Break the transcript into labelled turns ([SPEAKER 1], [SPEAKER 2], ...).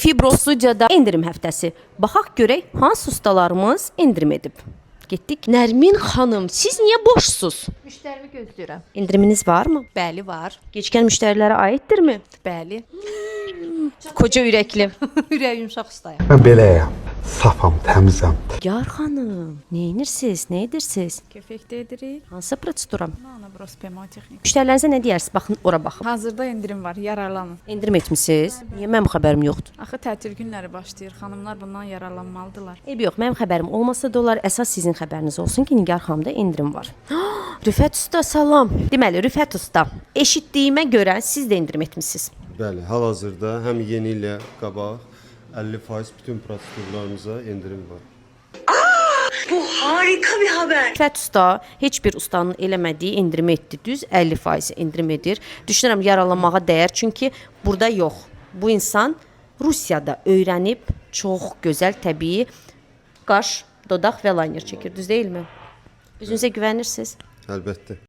[SPEAKER 1] Fibroslucada endirim həftəsi. Baxaq görək hansı ustalarımız endirim edib. Getdik. Nərmin xanım, siz niyə boşsuz?
[SPEAKER 2] Müştərimi gözləyirəm.
[SPEAKER 1] Endiriminiz varmı?
[SPEAKER 2] Bəli, var.
[SPEAKER 1] Gecikən müştərilərə aiddirmi?
[SPEAKER 2] Bəli.
[SPEAKER 1] Koca ürəkli.
[SPEAKER 2] Ürək yumşaq ustayam.
[SPEAKER 3] Mən beləyəm. Safam, təmizəm.
[SPEAKER 1] Yar xanım, nə edirsiniz? Nə edirsiniz?
[SPEAKER 2] Köfəkdə edirik.
[SPEAKER 1] Hansı prosedura?
[SPEAKER 2] Nanobrosperma texnik.
[SPEAKER 1] Müştərilərinizə nə deyərsiniz? Baxın, ora baxın.
[SPEAKER 2] Hazırda endirim var, yararlanın.
[SPEAKER 1] Endirim etmisiniz? Niyə mənim xəbərim yoxdur?
[SPEAKER 2] Axı tətil günləri başlayır. Xanımlar bundan yararlanmalıdırlar.
[SPEAKER 1] Eybi yox, mənim xəbərim olmasa da olar, əsas sizin xəbəriniz olsun ki, Nigar xanımda endirim var. Rüfət usta, salam. Deməli, Rüfət usta, eşitdiyimə görə siz də endirim etmisiniz.
[SPEAKER 4] Bəli, hal-hazırda həm yeni ilə qabaq 50% bütün prosedurlarımıza endirim var.
[SPEAKER 5] Bu harika bir haber.
[SPEAKER 1] Rüfət usta heç bir ustanın eləmədiyi endirimi etdi. Düz 50% endirim edir. Düşünürəm yaralanmağa dəyər, çünki burada yox. Bu insan Rusiyada öyrənib çox gözəl təbii qaş, dodaq və liner çəkir. Düz deyilmi? Özünüzə güvənirsiniz?
[SPEAKER 4] Əlbəttə.